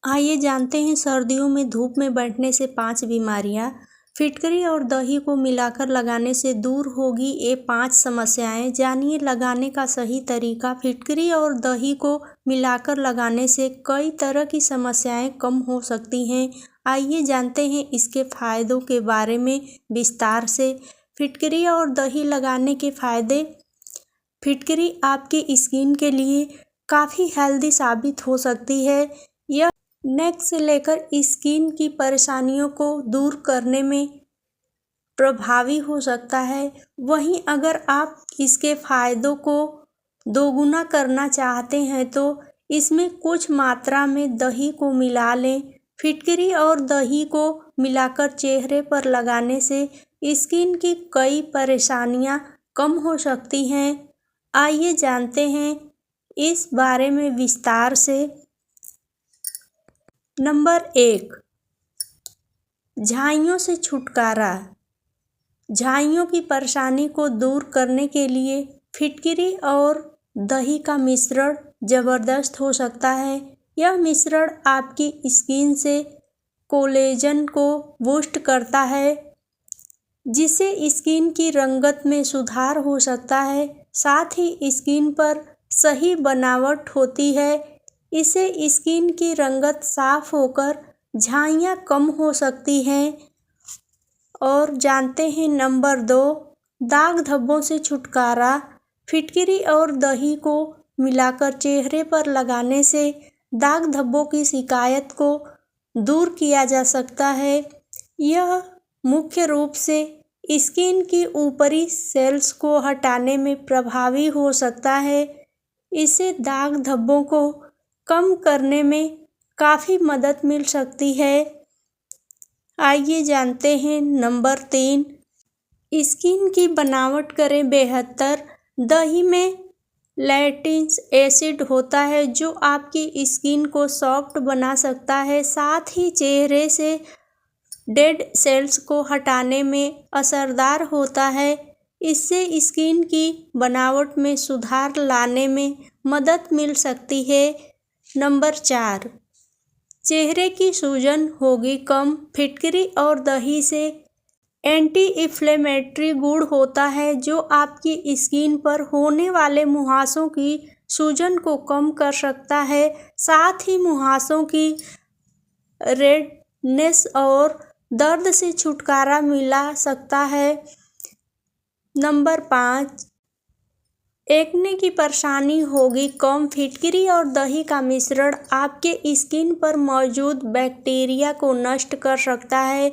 आइए जानते हैं सर्दियों में धूप में बैठने से 5 बीमारियां। फिटकरी और दही को मिलाकर लगाने से दूर होगी ये 5 समस्याएं। जानिए लगाने का सही तरीका। फिटकरी और दही को मिलाकर लगाने से कई तरह की समस्याएं कम हो सकती हैं। आइए जानते हैं इसके फायदों के बारे में विस्तार से। फिटकरी और दही लगाने के फायदे। फिटकरी आपकी स्किन के लिए काफ़ी हेल्दी साबित हो सकती है। यह नेक से लेकर स्किन की परेशानियों को दूर करने में प्रभावी हो सकता है। वहीं अगर आप इसके फायदों को दोगुना करना चाहते हैं तो इसमें कुछ मात्रा में दही को मिला लें। फिटकरी और दही को मिलाकर चेहरे पर लगाने से स्किन की कई परेशानियां कम हो सकती हैं। आइए जानते हैं इस बारे में विस्तार से। नंबर 1, झाइयों से छुटकारा। झाइयों की परेशानी को दूर करने के लिए फिटकरी और दही का मिश्रण ज़बरदस्त हो सकता है। यह मिश्रण आपकी स्किन से कोलेजन को बूस्ट करता है, जिससे स्किन की रंगत में सुधार हो सकता है। साथ ही स्किन पर सही बनावट होती है। इससे स्किन की रंगत साफ होकर झाइयाँ कम हो सकती हैं। और जानते हैं नंबर 2, दाग धब्बों से छुटकारा। फिटकरी और दही को मिलाकर चेहरे पर लगाने से दाग धब्बों की शिकायत को दूर किया जा सकता है। यह मुख्य रूप से स्किन की ऊपरी सेल्स को हटाने में प्रभावी हो सकता है। इससे दाग धब्बों को कम करने में काफ़ी मदद मिल सकती है। आइए जानते हैं नंबर 3, स्किन की बनावट करें बेहतर। दही में लैक्टिक एसिड होता है जो आपकी स्किन को सॉफ्ट बना सकता है। साथ ही चेहरे से डेड सेल्स को हटाने में असरदार होता है। इससे स्किन की बनावट में सुधार लाने में मदद मिल सकती है। नंबर 4, चेहरे की सूजन होगी कम। फिटकरी और दही से एंटी इन्फ्लेमेटरी गुण होता है जो आपकी स्किन पर होने वाले मुहासों की सूजन को कम कर सकता है। साथ ही मुहासों की रेडनेस और दर्द से छुटकारा मिला सकता है। नंबर 5, एक्ने की परेशानी होगी कम। फिटकरी और दही का मिश्रण आपके स्किन पर मौजूद बैक्टीरिया को नष्ट कर सकता है।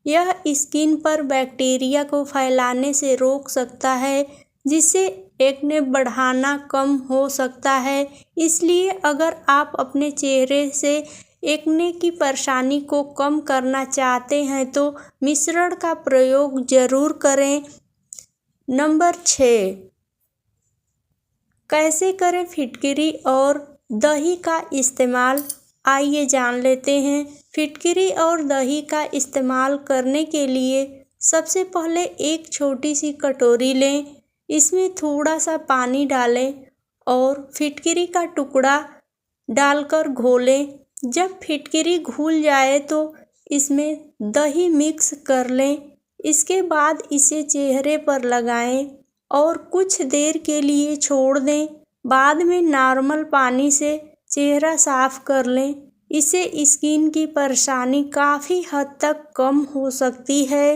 यह स्किन पर बैक्टीरिया को फैलाने से रोक सकता है, जिससे एक्ने बढ़ना कम हो सकता है। इसलिए अगर आप अपने चेहरे से एक्ने की परेशानी को कम करना चाहते हैं तो मिश्रण का प्रयोग ज़रूर करें। नंबर 6, कैसे करें फिटकरी और दही का इस्तेमाल। आइए जान लेते हैं। फिटकरी और दही का इस्तेमाल करने के लिए सबसे पहले एक छोटी सी कटोरी लें। इसमें थोड़ा सा पानी डालें और फिटकरी का टुकड़ा डालकर घोलें। जब फिटकरी घुल जाए तो इसमें दही मिक्स कर लें। इसके बाद इसे चेहरे पर लगाएं और कुछ देर के लिए छोड़ दें। बाद में नॉर्मल पानी से चेहरा साफ कर लें। इससे स्किन की परेशानी काफ़ी हद तक कम हो सकती है।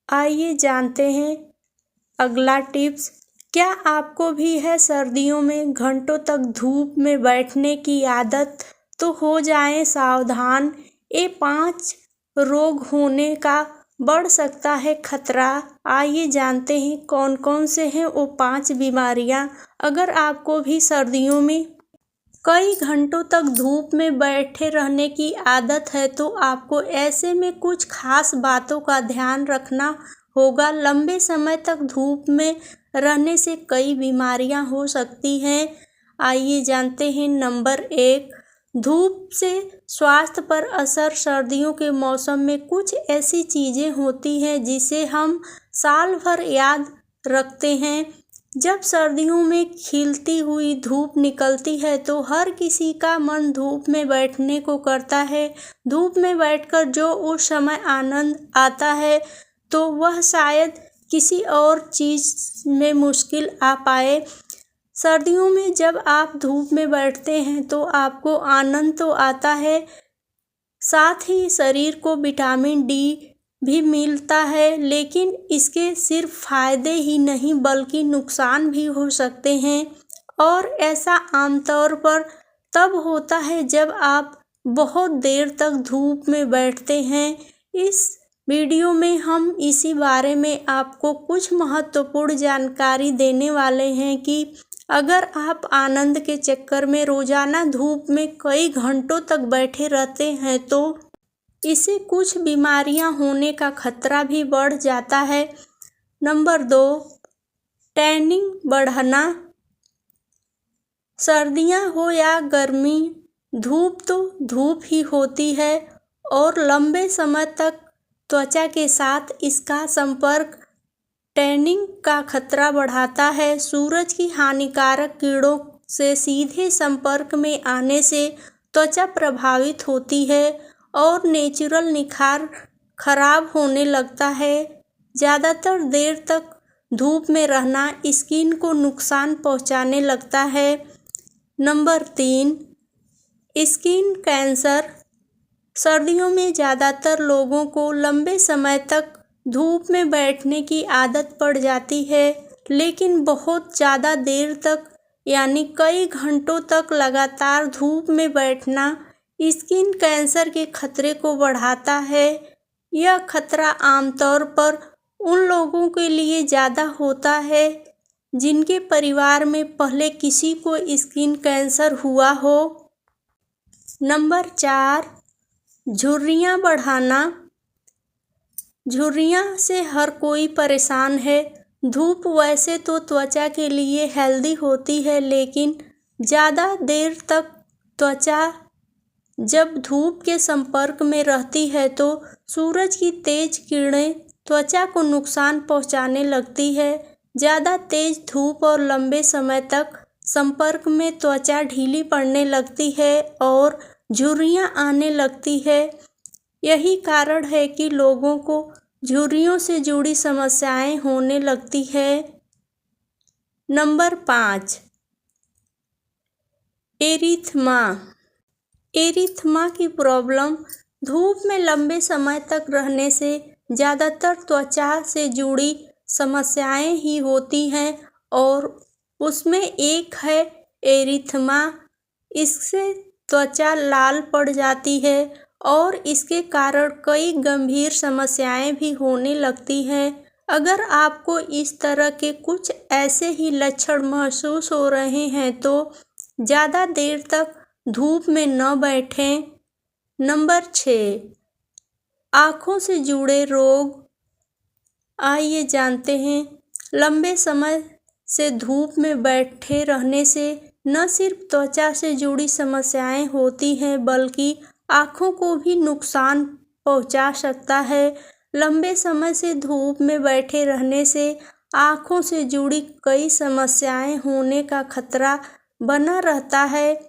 आइए जानते हैं अगला टिप्स। क्या आपको भी है सर्दियों में घंटों तक धूप में बैठने की आदत? तो हो जाएं सावधान, ये 5 रोग होने का बढ़ सकता है खतरा। आइए जानते हैं कौन कौन से हैं वो 5 बीमारियां। अगर आपको भी सर्दियों में कई घंटों तक धूप में बैठे रहने की आदत है तो आपको ऐसे में कुछ खास बातों का ध्यान रखना होगा। लंबे समय तक धूप में रहने से कई बीमारियां हो सकती हैं। आइए जानते हैं नंबर 1, धूप से स्वास्थ्य पर असर। सर्दियों के मौसम में कुछ ऐसी चीज़ें होती हैं जिसे हम साल भर याद रखते हैं। जब सर्दियों में खिलती हुई धूप निकलती है तो हर किसी का मन धूप में बैठने को करता है। धूप में बैठकर जो उस समय आनंद आता है तो वह शायद किसी और चीज़ में मुश्किल आ पाए। सर्दियों में जब आप धूप में बैठते हैं तो आपको आनंद तो आता है, साथ ही शरीर को विटामिन डी भी मिलता है, लेकिन इसके सिर्फ फायदे ही नहीं बल्कि नुकसान भी हो सकते हैं। और ऐसा आमतौर पर तब होता है जब आप बहुत देर तक धूप में बैठते हैं। इस वीडियो में हम इसी बारे में आपको कुछ महत्वपूर्ण जानकारी देने वाले हैं कि अगर आप आनंद के चक्कर में रोजाना धूप में कई घंटों तक बैठे रहते हैं तो इससे कुछ बीमारियां होने का खतरा भी बढ़ जाता है। नंबर 2, टैनिंग बढ़ना। सर्दियां हो या गर्मी, धूप तो धूप ही होती है और लंबे समय तक त्वचा के साथ इसका संपर्क टैनिंग का खतरा बढ़ाता है। सूरज की हानिकारक किरणों से सीधे संपर्क में आने से त्वचा प्रभावित होती है और नेचुरल निखार खराब होने लगता है। ज़्यादातर देर तक धूप में रहना स्किन को नुकसान पहुंचाने लगता है। Number 3, skin cancer. सर्दियों में ज़्यादातर लोगों को लंबे समय तक धूप में बैठने की आदत पड़ जाती है, लेकिन बहुत ज़्यादा देर तक यानी कई घंटों तक लगातार धूप में बैठना स्किन कैंसर के खतरे को बढ़ाता है। यह खतरा आमतौर पर उन लोगों के लिए ज़्यादा होता है जिनके परिवार में पहले किसी को स्किन कैंसर हुआ हो। नंबर 4, झुर्रियाँ बढ़ाना। झुर्रियाँ से हर कोई परेशान है। धूप वैसे तो त्वचा के लिए हेल्दी होती है, लेकिन ज़्यादा देर तक त्वचा जब धूप के संपर्क में रहती है तो सूरज की तेज किरणें त्वचा को नुकसान पहुंचाने लगती है। ज़्यादा तेज धूप और लंबे समय तक संपर्क में त्वचा ढीली पड़ने लगती है और झुर्रियाँ आने लगती है। यही कारण है कि लोगों को झुर्रियों से जुड़ी समस्याएं होने लगती है। नंबर 5, एरिथ्मा। एरिथ्मा की प्रॉब्लम धूप में लंबे समय तक रहने से ज़्यादातर त्वचा से जुड़ी समस्याएं ही होती हैं और उसमें एक है एरिथ्मा। इससे त्वचा लाल पड़ जाती है और इसके कारण कई गंभीर समस्याएं भी होने लगती हैं। अगर आपको इस तरह के कुछ ऐसे ही लक्षण महसूस हो रहे हैं तो ज़्यादा देर तक धूप में न बैठें। नंबर 6, आँखों से जुड़े रोग। आइए जानते हैं। लंबे समय से धूप में बैठे रहने से न सिर्फ त्वचा से जुड़ी समस्याएं होती हैं बल्कि आँखों को भी नुकसान पहुंचा सकता है। लंबे समय से धूप में बैठे रहने से आँखों से जुड़ी कई समस्याएं होने का खतरा बना रहता है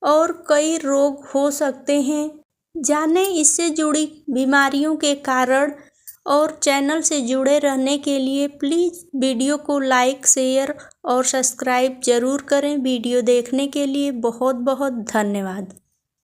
और कई रोग हो सकते हैं। जानें इससे जुड़ी बीमारियों के कारण। और चैनल से जुड़े रहने के लिए प्लीज़ वीडियो को लाइक, शेयर और सब्सक्राइब ज़रूर करें। वीडियो देखने के लिए बहुत बहुत धन्यवाद।